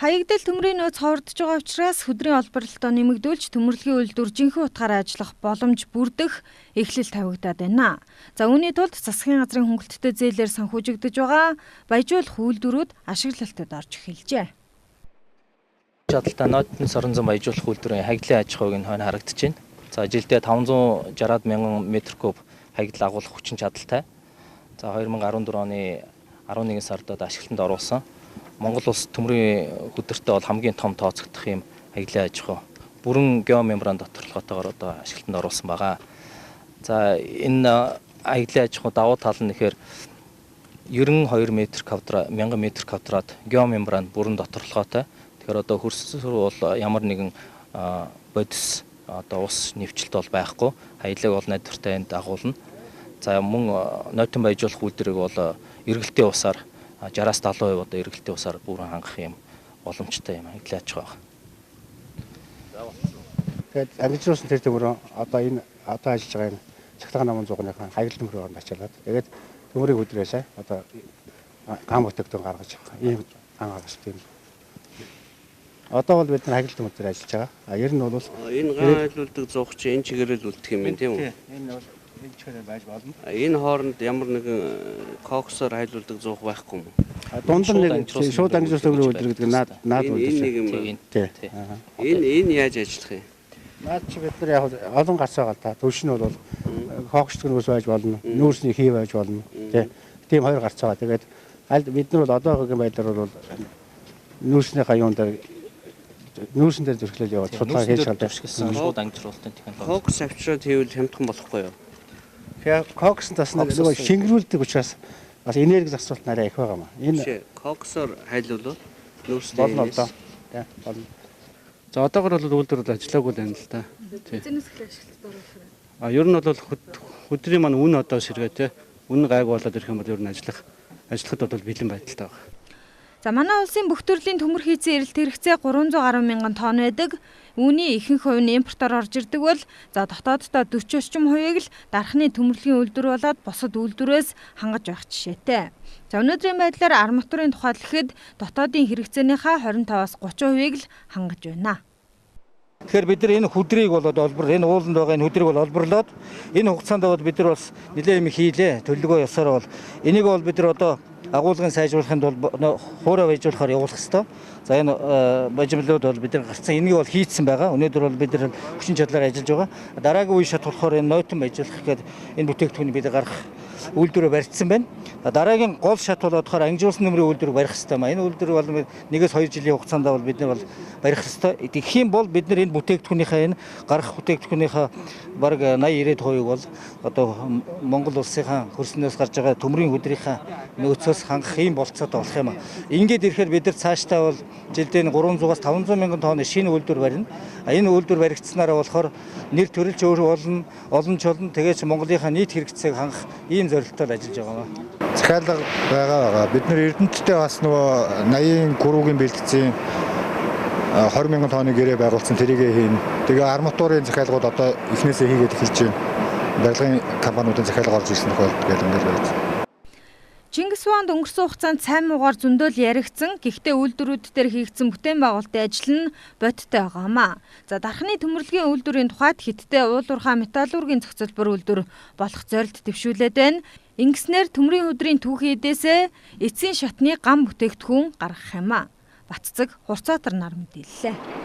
Хаягдал төмрийн нөөц хордож байгаа учраас хөдрийн олборлолтоо нэмэгдүүлж төмөрлөгийн үйлдвэр жинхэнэ утгаараа ажиллах боломж бүрдэх эхлэл тавигдаад байна. За үүний тулд засгийн газрын хөнгөлөлттэй зээлээр санхүүжигдэж байгаа баяжуулах үйлдвэрүүд ашиглалтад орж эхэлжээ. Чадaltaа нотны сорон зам баяжуулах үйлдвэрийн хаягдлын аж ахуйг нь хойно харагдаж байна. За жилдээ 560 мянган метр куб хаягдал агуулах хүчин чадалтай. За 2014 оны 11 сардад ашиглалтанд оруулсан. Монгол улс төмрийн хөдөртөө бол хамгийн том тооцогдох юм хаягдлын аж ахуй. Бүрэн геомембран доторлоготойгоор одоо ашиглалтанд оруулсан байгаа. За энэ хаягдлын аж ахуй давуу тал нь нэхэр 92 метр квадрат 1000 метр квадрат геомембран бүрэн доторлоготой. Тэгэхээр одоо хөрсөөр бол ямар нэгэн бодис одоо ус нэвчлэлт бол байхгүй. Хаягдлыг бол найдвартай энд агуулна. За мөн нойтон баяжуулах үйлдвэрийг бол эргэлтийн усаар 60-70% одоо эргэлтийн усаар бүрэн хангах юм боломжтой юм хаягдлын аж ахуй байна. Тэгээд ангижруулсан тэр төмөр одоо энэ одоо ажиллаж байгаа энэ цахилгаан намын зуугныхаа хаягдал төмрөөр орно ачаалаад тэгээд төмрийг өдрөөсөө одоо гам бүтээгдэхүүн гаргаж ийм анхаарал тийм. Одоо бол бид нар хаягдал төмөр дээр ажиллаж байгаа. Ер нь бол энэ гам хайлуулдаг зуух чинь энэ чигээрэл үлдэх юм байна тийм үү? Энэ бол энэ чигээр байж болно. Энэ хооронд ямар нэгэн коксоор хайлуулдаг зуух байхгүй юм уу? Дунд нь нэг шууд ангижуулсан төмрийн үйлдвэр гэдэг наад энэ энэ яаж ажиллах юм? Наад чи бид нар яг олон гарц байгаа л та. Төвш нь бол кокс төмрөөс байж болно. Нүүрсний хий байж болно. Тийм хоёр гарц байгаа. Тэгээд аль бид нар бол одоогийн байдлаар бол нүүрснийхаа юунд дээр нүүрсэн дээр зөрчлөл яваад судалгаа хийж байгаа шууд ангижруулалтын технологи. Кокс авчираад хийвэл хямдхан болохгүй юу? Тэгэхээр кокс бас нөгөө шингэрүүлдэг учраас бас энерги зарцуулалт нарай их байгаа маа. Энэ коксоор хайлуулвал нүүрсний болно одоо. Тий, болно. За одоогор бол үйлдвэр ажиллаагүй байна л да. Эзэнээс их ашиглалтад оруулах. Ер нь бол хөдрийн маань үн одоо сэргээ те. Үн гайгүй болоод ирэх юм бол ер нь ажиллахад бол бэлэн байдалтай байна. За манай улсын бүх төрлийн төмөр хийцэн эрэлт хэрэгцээ 310 мянган тонн байдаг. Үүний ихэнх хувь нь импортоор орж ирдэг бол за дотооддоо 40 орчим хувийг л дархны төмөрлөгийн үйлдвэр болоод бусад үйлдвэрээс хангаж байх жишээтэй. За өнөөдрийн байдлаар арматурын тухай хэлэхэд дотоодын хэрэгцээнийхээ 25-аас 30% л хангаж байна. Тэгэхээр бид нар энэ хөдрийг болоод олбор энэ ууланд байгаа энэ хөдрийг бол олборлоод энэ хугацаанд бол бид нар бас нэлээд юм хийлээ. Төлөвлөгөө ёсоор бол энийг бол бид нар одоо агуулгын сайжруулахын тулд хуурай баяжуулахаар явуулах хэрэгтэй. За энэ бажимлууд бол бид нар гарцсан энийг бол хийцсэн байгаа. Өнөөдөр бол бид нар хүчин чадлаар ажиллаж байгаа. Дараагийн үе шат болохоор энэ нойтон баяжуулах гэдэг энэ бүтээгдэхүүнийг бид гаргах үйлдвэрөө барьцсан байна. Дараагийн гол шат болохоор ангижуулсан нөмрийн үйлдвэр барих хэрэгтэй маа. Энэ үйлдвэр бол 1-2 жилийн хугацаанд бол бид нар бол барих хэрэгтэй. Тэгэх юм бол бид нар энэ бүтээгдэхүүнийхээ энэ гарах бүтээгдэхүүнийхээ бараг 80-90% бол одоо Монгол улсынхаа хөрснөөс гарч байгаа төмрийн хөдрийнхаа нөөцөөс хангах юм болцоод болох юм аа. Ингээд ирэхээр бид нар цаашдаа бол жилдээ 300-аас 500 мянган тонны шинэ үйлдвэр барина. Энэ үйлдвэр баригдсанаараа болохоор нэр төрөлж өөр болно, олон ч болно. Тэгээд Монголынхаа нийт хэрэгцээг хангах ийм зорилттой ажиллаж байгаа. Захиалга байгаа. Бид нар Эрдэнэттэй бас нөгөө 80-ын гурвгийн бэлтгэсэн 20 мянган тонны гэрээ байгуулсан тэрийг хийн. Тэгээ арматурын захиалгууд одоо эхнээсээ хийгээд эхэлж байна. Барилгын компаниудын захиалга орж ирсэн тохиолдолд гэл ингээд байна. Чингис хаанд өнгөрсөн хугацаанд сайн муугаар зөндөөл яригдсан. Гэхдээ үйлдвэрүүд дээр хийгдсэн бүтээн байгуулалтын ажил нь бодиттой байгаамаа. За дархны төмөрлөгийн үйлдвэрийн тухайд хиттэй уулуурхай металлургийн зохицолбор үйлдвэр болох зорилт дэвшүүлээд байна. Ингэснээр төмрийн хөдрийн түүхий эдээсээ эцсийн шатны гам бүтээгдэхүүн гаргах юм аа. Батцэг Хурцаатар нар мэдээллээ.